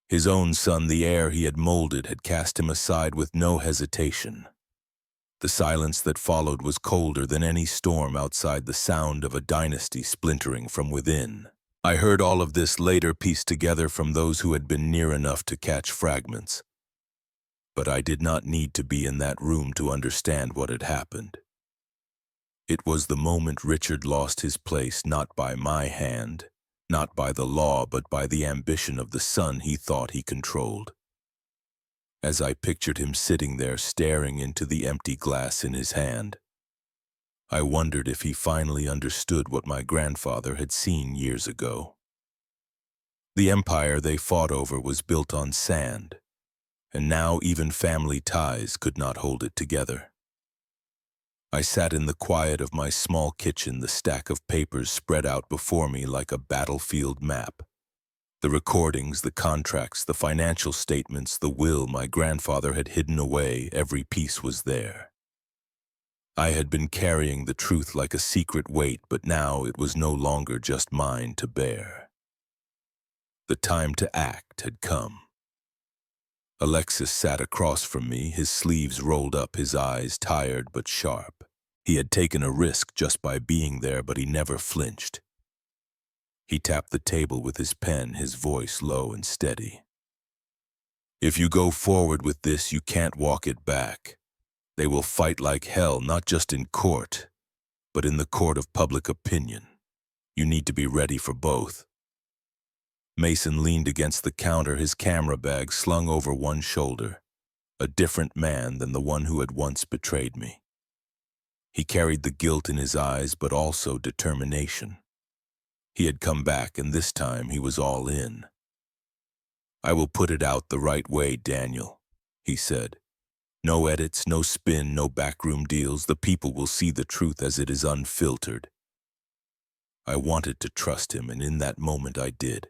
His own son, the heir he had molded, had cast him aside with no hesitation. The silence that followed was colder than any storm outside, the sound of a dynasty splintering from within. I heard all of this later, pieced together from those who had been near enough to catch fragments. But I did not need to be in that room to understand what had happened. It was the moment Richard lost his place, not by my hand, not by the law, but by the ambition of the son he thought he controlled. As I pictured him sitting there, staring into the empty glass in his hand, I wondered if he finally understood what my grandfather had seen years ago. The empire they fought over was built on sand, and now even family ties could not hold it together. I sat in the quiet of my small kitchen, the stack of papers spread out before me like a battlefield map. The recordings, the contracts, the financial statements, the will my grandfather had hidden away, every piece was there. I had been carrying the truth like a secret weight, but now it was no longer just mine to bear. The time to act had come. Alexis sat across from me, his sleeves rolled up, his eyes tired but sharp. He had taken a risk just by being there, but he never flinched. He tapped the table with his pen, his voice low and steady. "If you go forward with this, you can't walk it back. They will fight like hell, not just in court, but in the court of public opinion. You need to be ready for both." Mason leaned against the counter, his camera bag slung over one shoulder, a different man than the one who had once betrayed me. He carried the guilt in his eyes, but also determination. He had come back, and this time he was all in. "I will put it out the right way, Daniel," he said. "No edits, no spin, no backroom deals. The people will see the truth as it is, unfiltered." I wanted to trust him, and in that moment I did.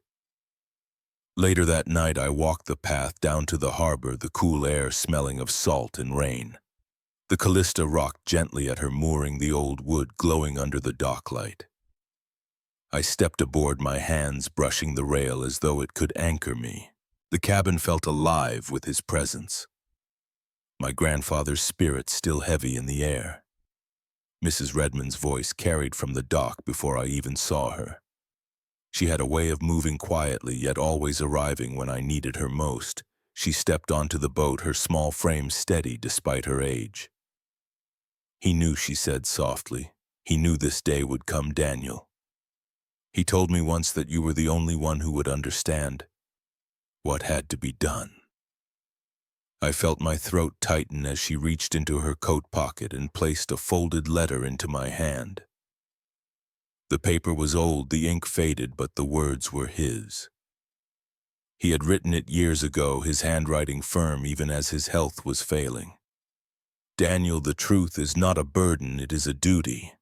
Later that night, I walked the path down to the harbor, the cool air smelling of salt and rain. The Callista rocked gently at her mooring, the old wood glowing under the docklight. I stepped aboard, my hands brushing the rail as though it could anchor me. The cabin felt alive with his presence. My grandfather's spirit still heavy in the air. Mrs. Redmond's voice carried from the dock before I even saw her. She had a way of moving quietly, yet always arriving when I needed her most. She stepped onto the boat, her small frame steady despite her age. "He knew," she said softly. "He knew this day would come, Daniel. He told me once that you were the only one who would understand what had to be done." I felt my throat tighten as she reached into her coat pocket and placed a folded letter into my hand. The paper was old, the ink faded, but the words were his. He had written it years ago, his handwriting firm even as his health was failing. "Daniel, the truth is not a burden, it is a duty.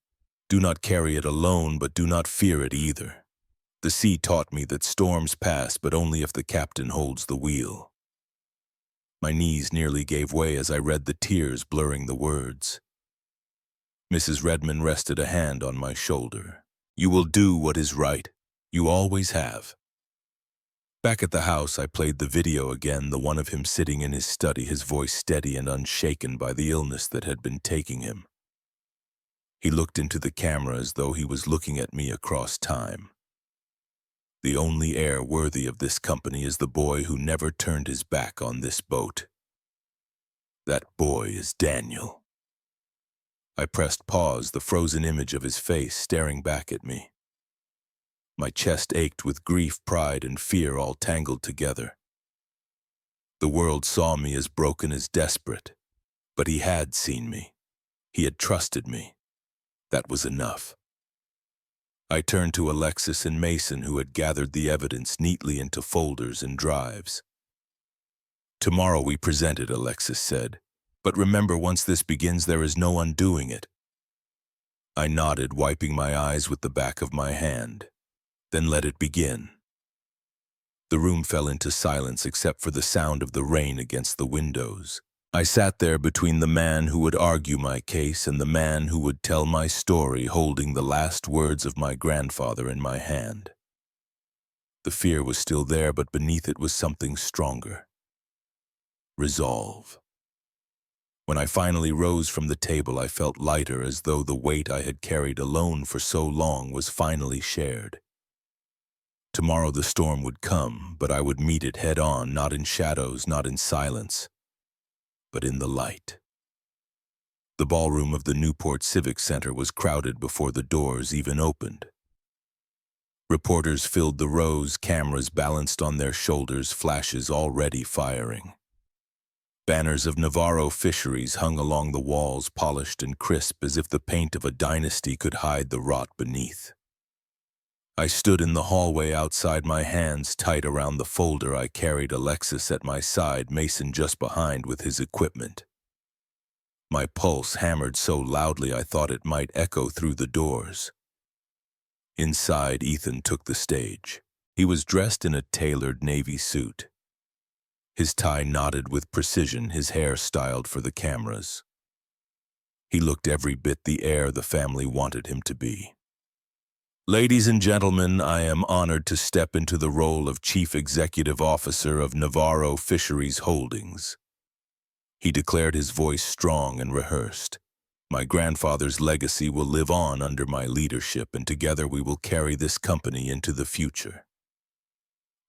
Do not carry it alone, but do not fear it either. The sea taught me that storms pass, but only if the captain holds the wheel." My knees nearly gave way as I read, the tears blurring the words. Mrs. Redmond rested a hand on my shoulder. "You will do what is right. You always have." Back at the house, I played the video again, the one of him sitting in his study, his voice steady and unshaken by the illness that had been taking him. He looked into the camera as though he was looking at me across time. The only heir worthy of this company is the boy who never turned his back on this boat. That boy is Daniel. I pressed pause, the frozen image of his face staring back at me. My chest ached with grief, pride, and fear all tangled together. The world saw me as broken, as desperate, but he had seen me. He had trusted me. That was enough. I turned to Alexis and Mason, who had gathered the evidence neatly into folders and drives. "Tomorrow we present it," Alexis said. "But remember, once this begins, there is no undoing it." I nodded, wiping my eyes with the back of my hand. "Then let it begin." The room fell into silence except for the sound of the rain against the windows. I sat there between the man who would argue my case and the man who would tell my story, holding the last words of my grandfather in my hand. The fear was still there, but beneath it was something stronger. Resolve. When I finally rose from the table, I felt lighter, as though the weight I had carried alone for so long was finally shared. Tomorrow the storm would come, but I would meet it head on, not in shadows, not in silence, but in the light. The ballroom of the Newport Civic Center was crowded before the doors even opened. Reporters filled the rows, cameras balanced on their shoulders, flashes already firing. Banners of Navarro Fisheries hung along the walls, polished and crisp, as if the paint of a dynasty could hide the rot beneath. I stood in the hallway outside, my hands tight around the folder I carried, Alexis at my side, Mason just behind with his equipment. My pulse hammered so loudly I thought it might echo through the doors. Inside, Ethan took the stage. He was dressed in a tailored navy suit. His tie knotted with precision, his hair styled for the cameras. He looked every bit the heir the family wanted him to be. "Ladies and gentlemen, I am honored to step into the role of Chief Executive Officer of Navarro Fisheries Holdings." He declared, his voice strong and rehearsed. "My grandfather's legacy will live on under my leadership, and together we will carry this company into the future."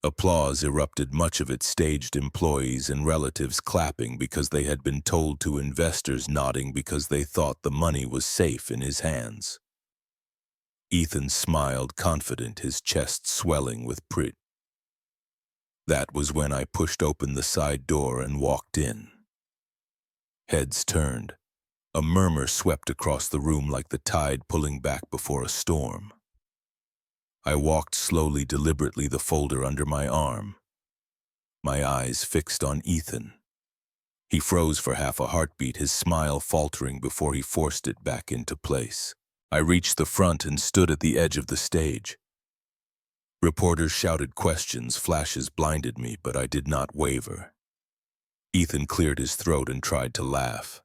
Applause erupted, much of it staged, employees and relatives clapping because they had been told to, investors nodding because they thought the money was safe in his hands. Ethan smiled, confident, his chest swelling with pride. That was when I pushed open the side door and walked in. Heads turned. A murmur swept across the room like the tide pulling back before a storm. I walked slowly, deliberately, the folder under my arm. My eyes fixed on Ethan. He froze for half a heartbeat, his smile faltering before he forced it back into place. I reached the front and stood at the edge of the stage. Reporters shouted questions, flashes blinded me, but I did not waver. Ethan cleared his throat and tried to laugh.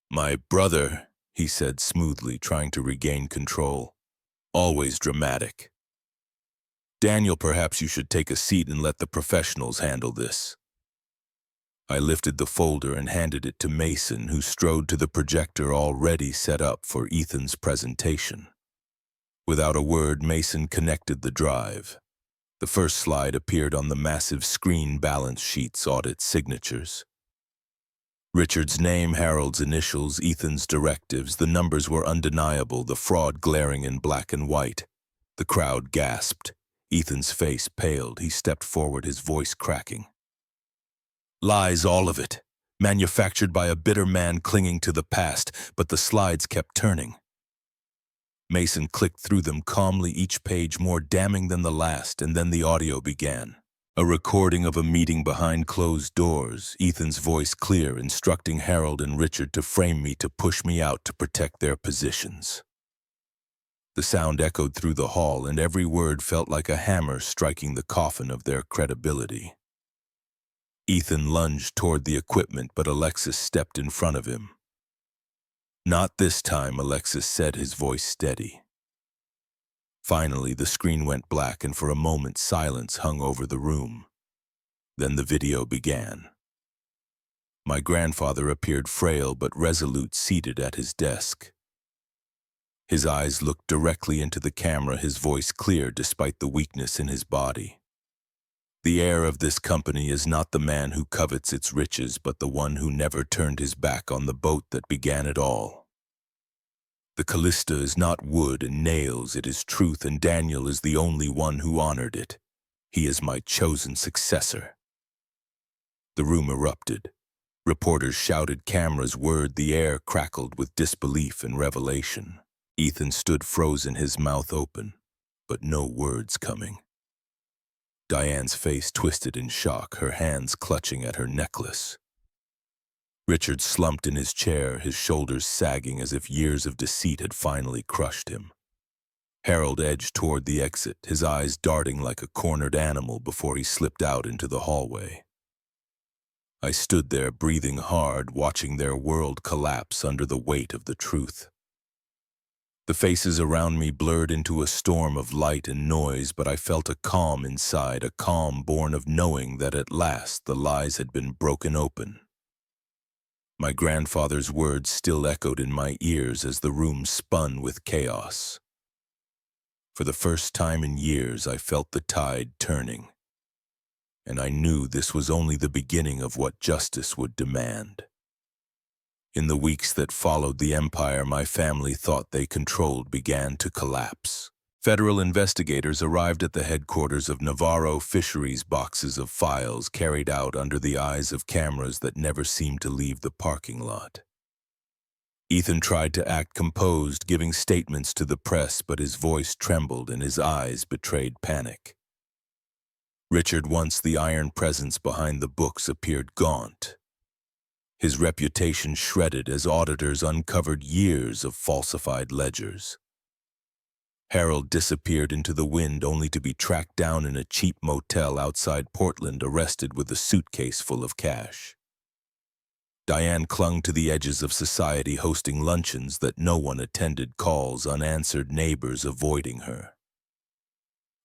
"My brother," he said smoothly, trying to regain control. "Always dramatic. Daniel, perhaps you should take a seat and let the professionals handle this." I lifted the folder and handed it to Mason, who strode to the projector already set up for Ethan's presentation. Without a word, Mason connected the drive. The first slide appeared on the massive screen, balance sheets, audit signatures. Richard's name, Harold's initials, Ethan's directives. The numbers were undeniable, the fraud glaring in black and white. The crowd gasped. Ethan's face paled. He stepped forward, his voice cracking. "Lies, all of it. Manufactured by a bitter man clinging to the past," but the slides kept turning. Mason clicked through them calmly, each page more damning than the last, and then the audio began. A recording of a meeting behind closed doors, Ethan's voice clear, instructing Harold and Richard to frame me, to push me out, to protect their positions. The sound echoed through the hall, and every word felt like a hammer striking the coffin of their credibility. Ethan lunged toward the equipment, but Alexis stepped in front of him. "Not this time," Alexis said, his voice steady. Finally, the screen went black, and for a moment silence hung over the room. Then the video began. My grandfather appeared frail but resolute, seated at his desk. His eyes looked directly into the camera, his voice clear despite the weakness in his body. The heir of this company is not the man who covets its riches, but the one who never turned his back on the boat that began it all. The Callista is not wood and nails, it is truth, and Daniel is the only one who honored it. He is my chosen successor. The room erupted. Reporters shouted, cameras whirred, the air crackled with disbelief and revelation. Ethan stood frozen, his mouth open, but no words coming. Diane's face twisted in shock, her hands clutching at her necklace. Richard slumped in his chair, his shoulders sagging as if years of deceit had finally crushed him. Harold edged toward the exit, his eyes darting like a cornered animal before he slipped out into the hallway. I stood there, breathing hard, watching their world collapse under the weight of the truth. The faces around me blurred into a storm of light and noise, but I felt a calm inside, a calm born of knowing that at last the lies had been broken open. My grandfather's words still echoed in my ears as the room spun with chaos. For the first time in years, I felt the tide turning, and I knew this was only the beginning of what justice would demand. In the weeks that followed, the empire my family thought they controlled began to collapse. Federal investigators arrived at the headquarters of Navarro Fisheries, boxes of files carried out under the eyes of cameras that never seemed to leave the parking lot. Ethan tried to act composed, giving statements to the press, but his voice trembled and his eyes betrayed panic. Richard, once the iron presence behind the books, appeared gaunt, his reputation shredded as auditors uncovered years of falsified ledgers. Harold disappeared into the wind, only to be tracked down in a cheap motel outside Portland, arrested with a suitcase full of cash. Diane clung to the edges of society, hosting luncheons that no one attended, calls unanswered, neighbors avoiding her.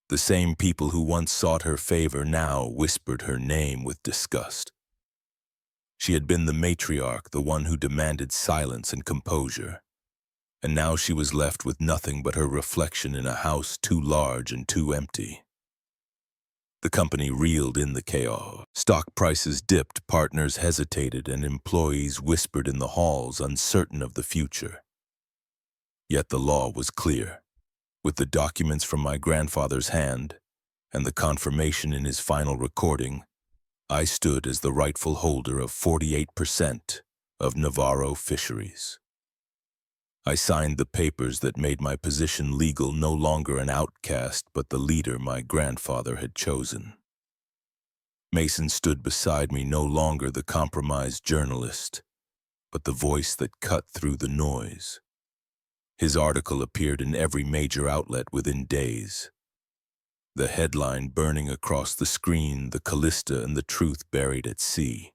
The same people who once sought her favor now whispered her name with disgust. She had been the matriarch, the one who demanded silence and composure, and now she was left with nothing but her reflection in a house too large and too empty. The company reeled in the chaos. Stock prices dipped, partners hesitated, and employees whispered in the halls, uncertain of the future. Yet the law was clear. With the documents from my grandfather's hand and the confirmation in his final recording, I stood as the rightful holder of 48% of Navarro Fisheries. I signed the papers that made my position legal, no longer an outcast, but the leader my grandfather had chosen. Mason stood beside me, no longer the compromised journalist, but the voice that cut through the noise. His article appeared in every major outlet within days. The headline burning across the screen, "The Callista and the Truth Buried at Sea."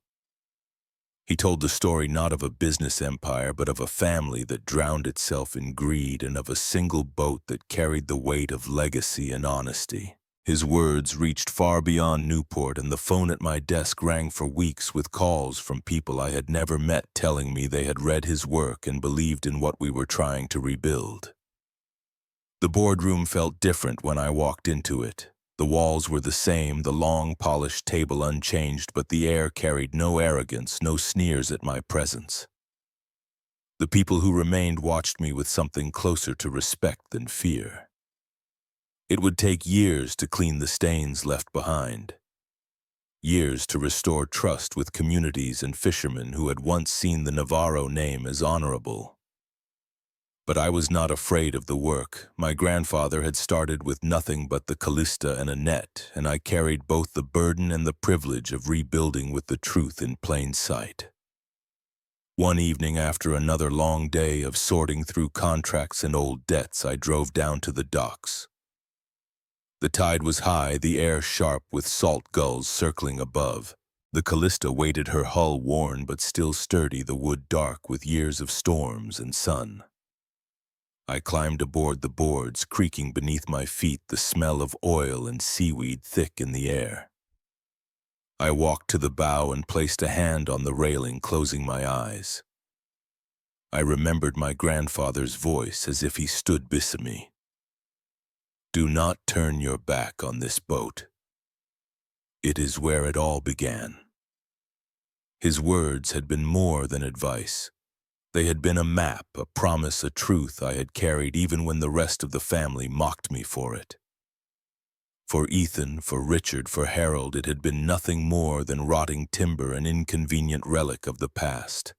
He told the story not of a business empire, but of a family that drowned itself in greed, and of a single boat that carried the weight of legacy and honesty. His words reached far beyond Newport, and the phone at my desk rang for weeks with calls from people I had never met telling me they had read his work and believed in what we were trying to rebuild. The boardroom felt different when I walked into it. The walls were the same, the long, polished table unchanged, but the air carried no arrogance, no sneers at my presence. The people who remained watched me with something closer to respect than fear. It would take years to clean the stains left behind. Years to restore trust with communities and fishermen who had once seen the Navarro name as honorable. But I was not afraid of the work. My grandfather had started with nothing but the Callista and a net, and I carried both the burden and the privilege of rebuilding with the truth in plain sight. One evening, after another long day of sorting through contracts and old debts, I drove down to the docks. The tide was high, the air sharp with salt gulls circling above. The Callista waited, her hull worn but still sturdy, the wood dark with years of storms and sun. I climbed aboard the boards, creaking beneath my feet, the smell of oil and seaweed thick in the air. I walked to the bow and placed a hand on the railing, closing my eyes. I remembered my grandfather's voice as if he stood beside me. Do not turn your back on this boat. It is where it all began. His words had been more than advice. They had been a map, a promise, a truth I had carried even when the rest of the family mocked me for it. For Ethan, for Richard, for Harold, it had been nothing more than rotting timber, an inconvenient relic of the past.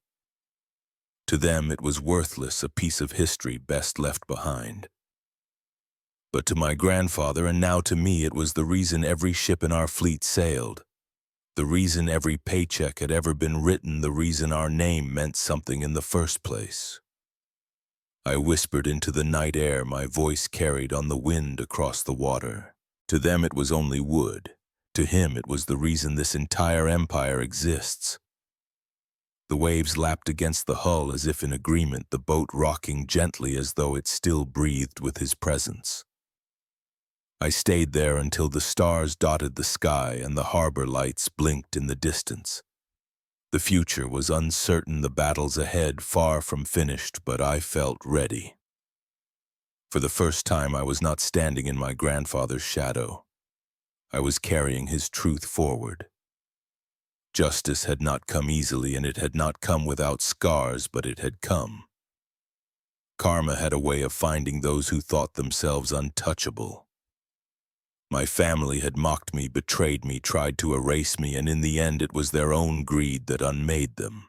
To them it was worthless, a piece of history best left behind. But to my grandfather, and now to me, it was the reason every ship in our fleet sailed, the reason every paycheck had ever been written, the reason our name meant something in the first place. I whispered into the night air, my voice carried on the wind across the water. To them it was only wood. To him it was the reason this entire empire exists. The waves lapped against the hull as if in agreement, the boat rocking gently as though it still breathed with his presence. I stayed there until the stars dotted the sky and the harbor lights blinked in the distance. The future was uncertain, the battles ahead far from finished, but I felt ready. For the first time, I was not standing in my grandfather's shadow. I was carrying his truth forward. Justice had not come easily, and it had not come without scars, but it had come. Karma had a way of finding those who thought themselves untouchable. My family had mocked me, betrayed me, tried to erase me, and in the end it was their own greed that unmade them.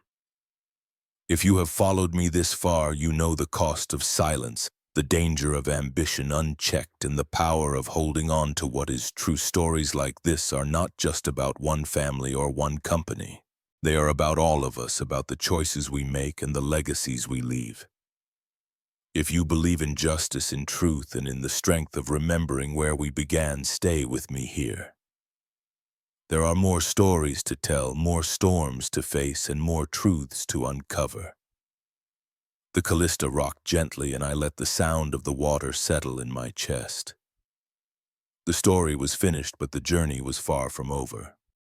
If you have followed me this far, you know the cost of silence, the danger of ambition unchecked, and the power of holding on to what is true. Stories like this are not just about one family or one company. They are about all of us, about the choices we make and the legacies we leave. If you believe in justice, in truth, and in the strength of remembering where we began, stay with me here. There are more stories to tell, more storms to face, and more truths to uncover. The Callista rocked gently, and I let the sound of the water settle in my chest. The story was finished, but the journey was far from over.